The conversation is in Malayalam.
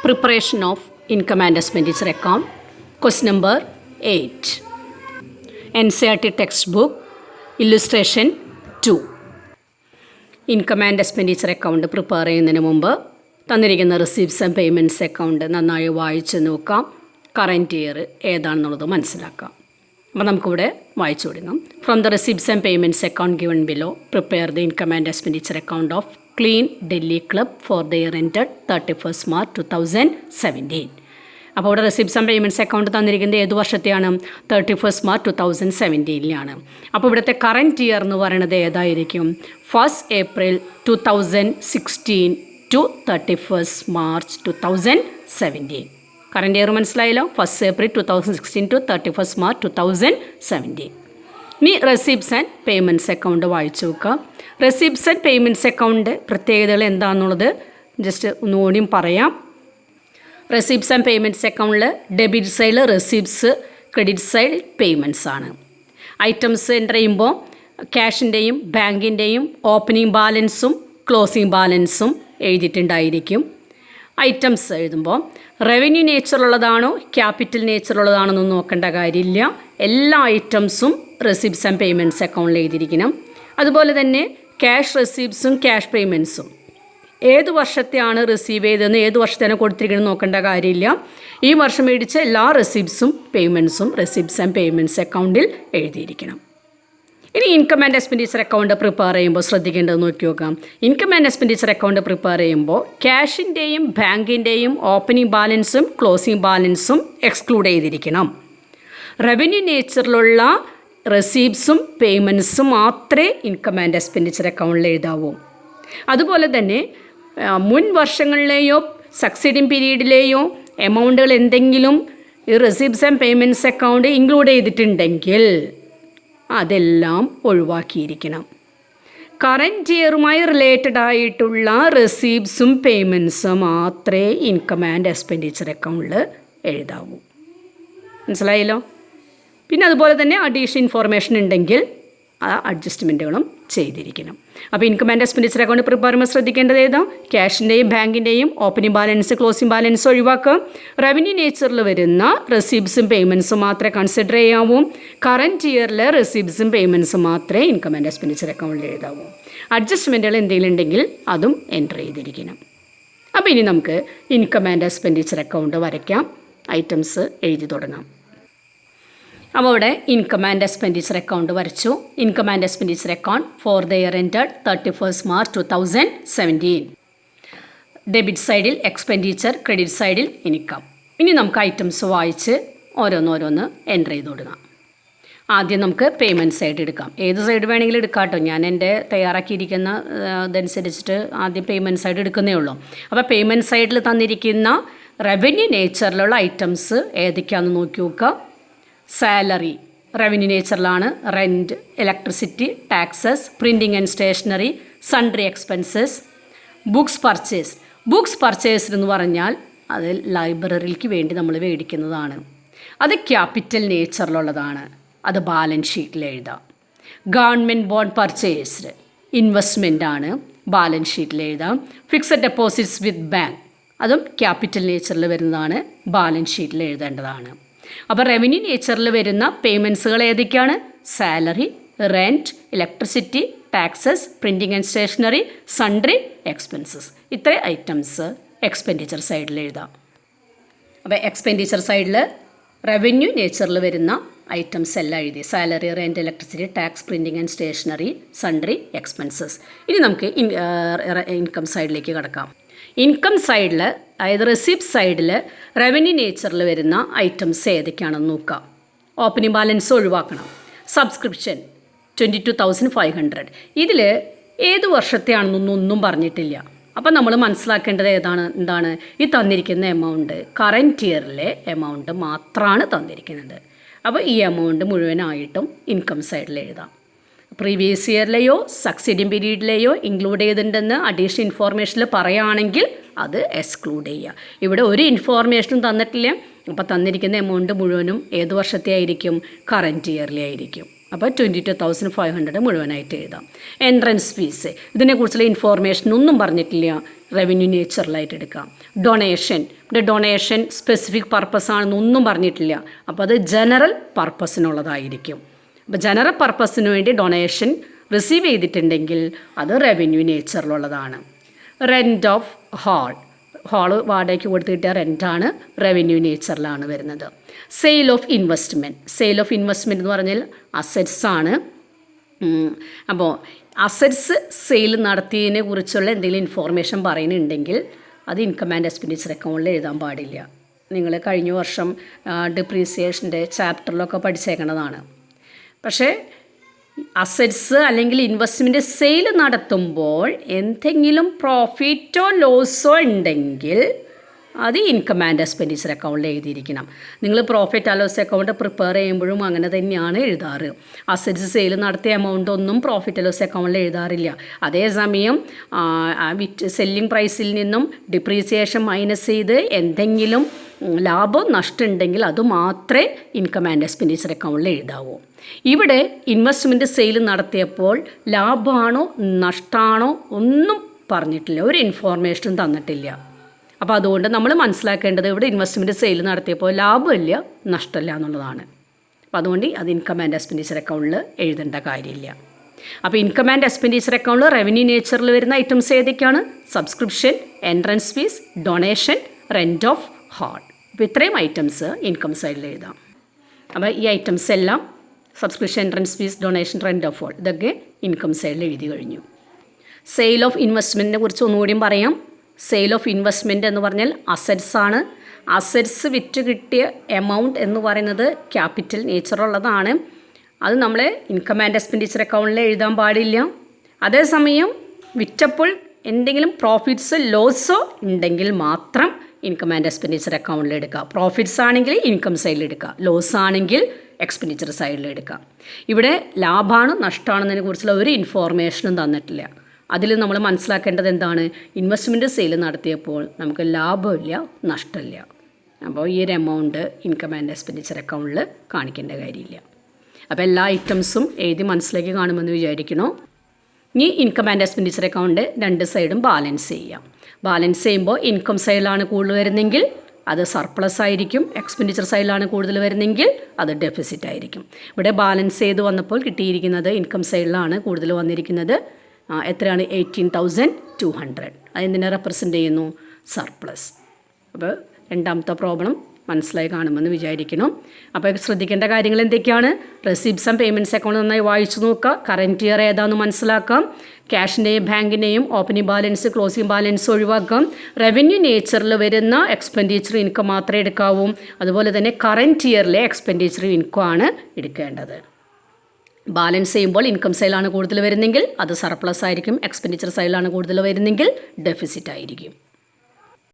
Preparation of Income and Expenditure Account. Question number 8. NCERT textbook, illustration 2. Income and Expenditure Account prepare ചെയ്യുന്നതിന് മുമ്പ് തന്നിരിക്കുന്ന റിസീപ്റ്റ്സ് ആൻഡ് പേയ്മെൻറ്റ്സ് അക്കൗണ്ട് നന്നായി വായിച്ച് നോക്കാം. കറൻറ്റ് ഇയർ ഏതാണെന്നുള്ളത് മനസ്സിലാക്കാം. അപ്പോൾ നമുക്കിവിടെ വായിച്ചു തുടങ്ങാം. From the receipts and payments account given below prepare the income and expenditure account of clean Delhi club for the year ended 31st March 2017. അപ്പോൾ ഇവിടെ റിസീപ്റ്റ്സ് ആൻഡ് പേയ്മെൻറ്റ്സ് അക്കൗണ്ട് തന്നിരിക്കുന്നത് ഏത് വർഷത്തെയാണ്? 31st March 2017 അപ്പോൾ ഇവിടുത്തെ കറൻറ്റ് ഇയർ എന്ന് പറയുന്നത് ഏതായിരിക്കും? 1st April 2016 to 31st March 2017. Current year മനസ്സിലായല്ലോ. 1st April 2016 to 31st March 2017. ഇനി റെസിപ്റ്റ്സ് ആൻഡ് പേയ്മെൻറ്റ്സ് അക്കൗണ്ട് വായിച്ചു നോക്കാം. റെസിപ്റ്റ്സ് ആൻഡ് പേയ്മെൻറ്റ്സ് അക്കൗണ്ട് പ്രത്യേകതകൾ എന്താണെന്നുള്ളത് ജസ്റ്റ് ഒന്നുകൂടിയും പറയാം. റെസിപ്റ്റ്സ് ആൻഡ് പേയ്മെൻറ്റ്സ് അക്കൗണ്ടിൽ ഡെബിറ്റ് സൈഡിൽ റെസിപ്റ്റ്സ്, ക്രെഡിറ്റ് സൈഡിൽ പേയ്മെൻറ്റ്സ് ആണ്. ഐറ്റംസ് എൻ്റർ ചെയ്യുമ്പോൾ ക്യാഷിൻ്റെയും ബാങ്കിൻ്റെയും ഓപ്പണിംഗ് ബാലൻസും ക്ലോസിംഗ് ബാലൻസും എഴുതിയിട്ടുണ്ടായിരിക്കും. ഐറ്റംസ് എഴുതുമ്പോൾ റവന്യൂ നേച്ചറുള്ളതാണോ ക്യാപിറ്റൽ നേച്ചറുള്ളതാണോ എന്നൊന്നും നോക്കേണ്ട കാര്യമില്ല. എല്ലാ ഐറ്റംസും റെസിപ്റ്റ്സ് ആൻഡ് പേയ്മെൻറ്റ്സ് അക്കൗണ്ടിൽ എഴുതിയിരിക്കണം. അതുപോലെ തന്നെ ക്യാഷ് റെസിപ്റ്റ്സും ക്യാഷ് പേയ്മെൻറ്റ്സും ഏത് വർഷത്തെയാണ് റിസീവ് ചെയ്തതെന്ന് ഏത് വർഷത്തെയാണ് കൊടുത്തിരിക്കുന്നത് നോക്കേണ്ട കാര്യമില്ല. ഈ വർഷം മേടിച്ച എല്ലാ റെസിപ്റ്റ്സും പേയ്മെൻറ്റ്സും റെസിപ്റ്റ്സ് ആൻഡ് പേയ്മെൻറ്റ്സ് അക്കൗണ്ടിൽ എഴുതിയിരിക്കണം. ഇനി income and expenditure account prepare ചെയ്യുമ്പോൾ ശ്രദ്ധിക്കേണ്ടത് നോക്കി നോക്കാം. Income and expenditure account prepare ചെയ്യുമ്പോൾ ക്യാഷിൻ്റെയും ബാങ്കിൻ്റെയും ഓപ്പണിംഗ് ബാലൻസും ക്ലോസിംഗ് ബാലൻസും എക്സ്ക്ലൂഡ് ചെയ്തിരിക്കണം. റവന്യൂ നേച്ചറിലുള്ള റെസീപ്റ്റ്സും പേയ്മെൻറ്റ്സും മാത്രമേ ഇൻകം ആൻഡ് എക്സ്പെൻഡിച്ചർ അക്കൗണ്ടിൽ എഴുതാവൂ. അതുപോലെ തന്നെ മുൻ വർഷങ്ങളിലെയോ സക്സീഡിങ് പീരീഡിലെയോ എമൗണ്ടുകൾ എന്തെങ്കിലും ഈ receipts and payments account include ചെയ്തിട്ടുണ്ടെങ്കിൽ അതെല്ലാം ഒഴിവാക്കിയിരിക്കണം. കറൻറ്റ് ഇയറുമായി റിലേറ്റഡ് ആയിട്ടുള്ള റെസീപ്റ്റ്സും പേയ്മെൻറ്റ്സും മാത്രമേ ഇൻകം ആൻഡ് എക്സ്പെൻഡിച്ചർ അക്കൗണ്ടിൽ എഴുതാവൂ. മനസ്സിലായല്ലോ. പിന്നെ അതുപോലെ തന്നെ അഡീഷണൽ ഇൻഫോർമേഷൻ ഉണ്ടെങ്കിൽ ആ അഡ്ജസ്റ്റ്മെൻറ്റുകളും ചെയ്തിരിക്കണം. അപ്പോൾ income and expenditure account prepare ചെയ്യുമ്പോൾ ശ്രദ്ധിക്കേണ്ടത് ഏതാ? ക്യാഷിൻ്റെയും ബാങ്കിൻ്റെയും ഓപ്പണിംഗ് ബാലൻസ് ക്ലോസിംഗ് ബാലൻസ് ഒഴിവാക്കുക. റവന്യൂ നേച്ചറിൽ വരുന്ന റെസിപ്റ്റ്സും പേയ്മെൻറ്റ്സും മാത്രമേ കൺസിഡർ ചെയ്യാവൂ. കറൻറ്റ് ഇയറിലെ റെസിപ്റ്റ്സും പേയ്മെൻറ്റ്സും മാത്രമേ ഇൻകം ആൻഡ് എക്സ്പെൻഡിച്ചർ അക്കൗണ്ടിൽ എഴുതാവൂ. അഡ്ജസ്റ്റ്മെൻറ്റുകൾ എന്തെങ്കിലും ഉണ്ടെങ്കിൽ അതും എൻ്റർ ചെയ്തിരിക്കണം. അപ്പോൾ ഇനി നമുക്ക് ഇൻകം ആൻഡ് എക്സ്പെൻഡിച്ചർ അക്കൗണ്ട് വരയ്ക്കാം. ഐറ്റംസ് എഴുതി തുടങ്ങാം. അപ്പോൾ ഇവിടെ ഇൻകം ആൻഡ് എക്സ്പെൻഡിച്ചർ അക്കൗണ്ട് വരച്ചു. Income and expenditure account for the year ended 31st March 2017. Debit സൈഡിൽ എക്സ്പെൻഡിച്ചർ, ക്രെഡിറ്റ് സൈഡിൽ ഇൻകം. ഇനി നമുക്ക് ഐറ്റംസ് വായിച്ച് ഓരോന്നോരോന്ന് എൻ്റർ ചെയ്ത് കൊടുക്കാം. ആദ്യം നമുക്ക് പേയ്മെൻറ്റ് സൈഡ് എടുക്കാം. ഏത് സൈഡ് വേണമെങ്കിലും എടുക്കാം കേട്ടോ. ഞാൻ എൻ്റെ തയ്യാറാക്കിയിരിക്കുന്ന ഇതനുസരിച്ചിട്ട് ആദ്യം പേയ്മെൻറ്റ് സൈഡ് എടുക്കുന്നേ ഉള്ളൂ. അപ്പോൾ പേയ്മെൻറ്റ് സൈഡിൽ തന്നിരിക്കുന്ന റവന്യൂ നേച്ചറിലുള്ള ഐറ്റംസ് ഏതൊക്കെയാണെന്ന് നോക്കി നോക്കുക. സാലറി റവന്യൂ നേച്ചറിലാണ്. Rent, electricity, taxes, printing and stationery, sundry expenses. Books purchase എന്ന് പറഞ്ഞാൽ അത് ലൈബ്രറിക്ക് വേണ്ടി നമ്മൾ മേടിക്കുന്നതാണ്. അത് ക്യാപിറ്റൽ നേച്ചറിലുള്ളതാണ്. അത് ബാലൻസ് ഷീറ്റിൽ എഴുതാം. ഗവൺമെൻറ് ബോണ്ട് പർച്ചേസ്ഡ് ഇൻവെസ്റ്റ്മെൻ്റ് ആണ്, ബാലൻസ് ഷീറ്റിൽ എഴുതാം. ഫിക്സഡ് ഡെപ്പോസിറ്റ്സ് വിത്ത് ബാങ്ക് അതും ക്യാപിറ്റൽ നേച്ചറിൽ വരുന്നതാണ്, ബാലൻസ് ഷീറ്റിൽ എഴുതേണ്ടതാണ്. അപ്പോൾ റവന്യൂ നേച്ചറിൽ വരുന്ന പേയ്മെൻറ്റ്സുകൾ ഏതൊക്കെയാണ്? Salary, rent, electricity, taxes, printing and stationery, sundry expenses. ഇത്രയും ഐറ്റംസ് എക്സ്പെൻഡിച്ചർ സൈഡിൽ എഴുതാം. അപ്പോൾ എക്സ്പെൻഡിച്ചർ സൈഡിൽ റവന്യൂ നേച്ചറിൽ വരുന്ന ഐറ്റംസ് എല്ലാം എഴുതി. Salary, rent, electricity, tax, printing and stationery, sundry expenses. ഇനി നമുക്ക് ഇൻകം സൈഡിലേക്ക് കിടക്കാം. ഇൻകം സൈഡിൽ അതായത് റെസിപ്റ്റ് സൈഡിൽ റവന്യൂ നേച്ചറിൽ വരുന്ന ഐറ്റംസ് ഏതൊക്കെയാണെന്ന് നോക്കാം. ഓപ്പണിംഗ് ബാലൻസ് ഒഴിവാക്കണം. സബ്സ്ക്രിപ്ഷൻ 22,500. ഇതിൽ ഏത് വർഷത്തെയാണെന്നൊന്നും പറഞ്ഞിട്ടില്ല. അപ്പം നമ്മൾ മനസ്സിലാക്കേണ്ടത് എന്താണ് ഈ തന്നിരിക്കുന്ന എമൗണ്ട് കറൻറ്റ് ഇയറിലെ എമൗണ്ട് മാത്രമാണ് തന്നിരിക്കുന്നത്. അപ്പോൾ ഈ എമൗണ്ട് മുഴുവനായിട്ടും ഇൻകം സൈഡിൽ എഴുതാം. പ്രീവിയസ് ഇയറിലെയോ സക്സീഡിങ് പീരീഡിലെയോ ഇൻക്ലൂഡ് ചെയ്തിട്ടുണ്ടെന്ന് അഡീഷണൽ ഇൻഫോർമേഷനിൽ പറയുകയാണെങ്കിൽ അത് എക്സ്ക്ലൂഡ് ചെയ്യുക. ഇവിടെ ഒരു ഇൻഫോർമേഷനും തന്നിട്ടില്ല. അപ്പോൾ തന്നിരിക്കുന്ന എമൗണ്ട് മുഴുവനും ഏത് വർഷത്തെ ആയിരിക്കും? കറൻറ്റ് ഇയറിലെ ആയിരിക്കും. അപ്പോൾ 22,500 മുഴുവനായിട്ട് എഴുതാം. എൻട്രൻസ് ഫീസ്, ഇതിനെക്കുറിച്ചുള്ള ഇൻഫോർമേഷൻ ഒന്നും പറഞ്ഞിട്ടില്ല, റവന്യൂ നേച്ചറിലായിട്ട് എടുക്കാം. ഡൊണേഷൻ, ഇവിടെ ഡൊണേഷൻ സ്പെസിഫിക് പർപ്പസ് ആണെന്നൊന്നും പറഞ്ഞിട്ടില്ല, അപ്പോൾ അത് ജനറൽ പർപ്പസിനുള്ളതായിരിക്കും. അപ്പോൾ ജനറൽ പർപ്പസിന് വേണ്ടി ഡൊണേഷൻ റിസീവ് ചെയ്തിട്ടുണ്ടെങ്കിൽ അത് റവന്യൂ നേച്ചറിലുള്ളതാണ്. റെൻറ്റ് ഓഫ് ഹാള് വാടകയ്ക്ക് കൊടുത്ത് കിട്ടിയ റെൻറ്റാണ് റവന്യൂ നേച്ചറിലാണ് വരുന്നത്. സെയിൽ ഓഫ് ഇൻവെസ്റ്റ്മെൻറ്റ് എന്ന് പറഞ്ഞാൽ അസറ്റ്സ് ആണ്. അപ്പോൾ അസറ്റ്സ് സെയിൽ നടത്തിയതിനെ കുറിച്ചുള്ള എന്തെങ്കിലും ഇൻഫോർമേഷൻ പറയുന്നുണ്ടെങ്കിൽ അത് ഇൻകം ആൻഡ് എക്സ്പെൻഡിച്ചർ അക്കൗണ്ടിൽ എഴുതാൻ പാടില്ല. നിങ്ങൾ കഴിഞ്ഞ വർഷം ഡിപ്രീസിയേഷൻ്റെ ചാപ്റ്ററിലൊക്കെ പഠിച്ചേക്കുന്നതാണ്. പക്ഷേ അസറ്റ്സ് അല്ലെങ്കിൽ ഇൻവെസ്റ്റ്മെൻറ്റ് സെയിൽ നടത്തുമ്പോൾ എന്തെങ്കിലും പ്രോഫിറ്റോ ലോസോ ഉണ്ടെങ്കിൽ അത് ഇൻകം ആൻഡ് എക്സ്പെൻഡിച്ചർ അക്കൗണ്ടിൽ എഴുതിയിരിക്കണം. നിങ്ങൾ profit and loss account prepare ചെയ്യുമ്പോഴും അങ്ങനെ തന്നെയാണ് എഴുതാറ്. അസറ്റ്സ് സെയിൽ നടത്തിയ എമൗണ്ട് ഒന്നും പ്രോഫിറ്റ് ആൻഡ് ലോസ് അക്കൗണ്ടിൽ എഴുതാറില്ല. അതേസമയം സെല്ലിംഗ് പ്രൈസിൽ നിന്നും ഡിപ്രീസിയേഷൻ മൈനസ് ചെയ്ത് എന്തെങ്കിലും ലാഭം നഷ്ടമുണ്ടെങ്കിൽ അത് മാത്രമേ ഇൻകം ആൻഡ് എക്സ്പെൻഡിച്ചർ അക്കൗണ്ടിൽ എഴുതാവൂ. ഇവിടെ ഇൻവെസ്റ്റ്മെൻറ്റ് സെയിൽ നടത്തിയപ്പോൾ ലാഭമാണോ നഷ്ടമാണോ ഒന്നും പറഞ്ഞിട്ടില്ല, ഒരു ഇൻഫോർമേഷനും തന്നിട്ടില്ല. അപ്പോൾ അതുകൊണ്ട് നമ്മൾ മനസ്സിലാക്കേണ്ടത് ഇവിടെ ഇൻവെസ്റ്റ്മെൻറ്റ് സെയിൽ നടത്തിയപ്പോൾ ലാഭമില്ല നഷ്ടമില്ല എന്നുള്ളതാണ്. അപ്പോൾ അതുകൊണ്ട് അത് ഇൻകം ആൻഡ് എക്സ്പെൻഡിച്ചർ അക്കൗണ്ടിൽ എഴുതേണ്ട കാര്യമില്ല. അപ്പോൾ ഇൻകം ആൻഡ് എക്സ്പെൻഡിച്ചർ അക്കൗണ്ടിൽ റവന്യൂ നേച്ചറിൽ വരുന്ന ഐറ്റംസ് ഏതൊക്കെയാണ്? Subscription, entrance fees, donation, rent of hall. അപ്പോൾ ഇത്രയും ഐറ്റംസ് ഇൻകം സൈഡിൽ എഴുതാം. അപ്പോൾ ഈ ഐറ്റംസ് എല്ലാം subscription, entrance fees, donation, rent of hall ഇതൊക്കെ ഇൻകം സൈഡിൽ എഴുതി കഴിഞ്ഞു. സെയിൽ ഓഫ് ഇൻവെസ്റ്റ്മെൻറ്റിനെ കുറിച്ച് ഒന്നുകൂടിയും പറയാം. സെയിൽ ഓഫ് ഇൻവെസ്റ്റ്മെൻറ്റ് എന്ന് പറഞ്ഞാൽ അസറ്റ്സ് ആണ്. അസറ്റ്സ് വിറ്റ് കിട്ടിയ എമൗണ്ട് എന്ന് പറയുന്നത് ക്യാപിറ്റൽ നേച്ചറുള്ളതാണ്. അത് നമ്മൾ ഇൻകം ആൻഡ് എക്സ്പെൻഡിച്ചർ അക്കൗണ്ടിൽ എഴുതാൻ പാടില്ല. അതേസമയം വിറ്റപ്പോൾ എന്തെങ്കിലും പ്രോഫിറ്റ്സ് ലോസോ ഉണ്ടെങ്കിൽ മാത്രം ഇൻകം ആൻഡ് എക്സ്പെൻഡിച്ചർ അക്കൗണ്ടിൽ എടുക്കുക. പ്രോഫിറ്റ്സ് ആണെങ്കിൽ ഇൻകം സൈഡിൽ എടുക്കുക, ലോസ് ആണെങ്കിൽ എക്സ്പെൻഡിച്ചർ സൈഡിൽ എടുക്കുക. ഇവിടെ ലാഭമാണ് നഷ്ടമാണെന്നതിനെ കുറിച്ചുള്ള ഒരു ഇൻഫോർമേഷനും തന്നിട്ടില്ല. അതിൽ നമ്മൾ മനസ്സിലാക്കേണ്ടത് എന്താണ്? ഇൻവെസ്റ്റ്മെൻറ്റ് സെയിൽ നടത്തിയപ്പോൾ നമുക്ക് ലാഭമില്ല നഷ്ടമില്ല. അപ്പോൾ ഈ ഒരു എമൗണ്ട് ഇൻകം ആൻഡ് എക്സ്പെൻഡിച്ചർ അക്കൗണ്ടിൽ കാണിക്കേണ്ട കാര്യമില്ല. അപ്പോൾ എല്ലാ ഐറ്റംസും എഴുതി മനസ്സിലാക്കി കാണുമെന്ന് വിചാരിക്കുന്നു. ഇനി ഇൻകം ആൻഡ് എക്സ്പെൻഡിച്ചർ അക്കൗണ്ട് രണ്ട് സൈഡും ബാലൻസ് ചെയ്യാം. ബാലൻസ് ചെയ്യുമ്പോൾ ഇൻകം സൈഡിലാണ് കൂടുതൽ വരുന്നെങ്കിൽ അത് സർപ്ലസ് ആയിരിക്കും, എക്സ്പെൻഡിച്ചർ സൈഡിലാണ് കൂടുതൽ വരുന്നെങ്കിൽ അത് ഡെഫിസിറ്റ് ആയിരിക്കും. ഇവിടെ ബാലൻസ് ചെയ്ത് വന്നപ്പോൾ കിട്ടിയിരിക്കുന്നത് ഇൻകം സൈഡിലാണ് കൂടുതൽ വന്നിരിക്കുന്നത്. എത്രയാണ്? 18,200. അതെന്തിനെ റെപ്രസെൻ്റ് ചെയ്യുന്നു? സർപ്ലസ്. അപ്പോൾ രണ്ടാമത്തെ പ്രോബ്ലം മനസ്സിലായി കാണുമെന്ന് വിചാരിക്കുന്നു. അപ്പോൾ ശ്രദ്ധിക്കേണ്ട കാര്യങ്ങൾ എന്തൊക്കെയാണ്? റെസിപ്റ്റ്സ് ആൻഡ് പേയ്മെൻറ്റ്സ് അക്കൗണ്ട് നന്നായി വായിച്ചു നോക്കുക. കറൻറ്റ് ഇയർ ഏതാണെന്ന് മനസ്സിലാക്കാം. ക്യാഷിൻ്റെയും ബാങ്കിൻ്റെയും ഓപ്പണിംഗ് ബാലൻസ്, ക്ലോസിംഗ് ബാലൻസ് ഒഴിവാക്കാം. റവന്യൂ നേച്ചറിൽ വരുന്ന എക്സ്പെൻഡിച്ചർ ഇൻകം മാത്രമേ എടുക്കാവൂ. അതുപോലെ തന്നെ കറൻറ്റ് ഇയറിലെ എക്സ്പെൻഡിച്ചർ ഇൻകം ആണ് എടുക്കേണ്ടത്. ബാലൻസ് ചെയ്യുമ്പോൾ ഇൻകം സൈഡിലാണ് കൂടുതൽ വരുന്നെങ്കിൽ അത് സർപ്ലസ് ആയിരിക്കും, എക്സ്പെൻഡിച്ചർ സൈഡിലാണ് കൂടുതൽ വരുന്നെങ്കിൽ ഡെഫിസിറ്റ് ആയിരിക്കും.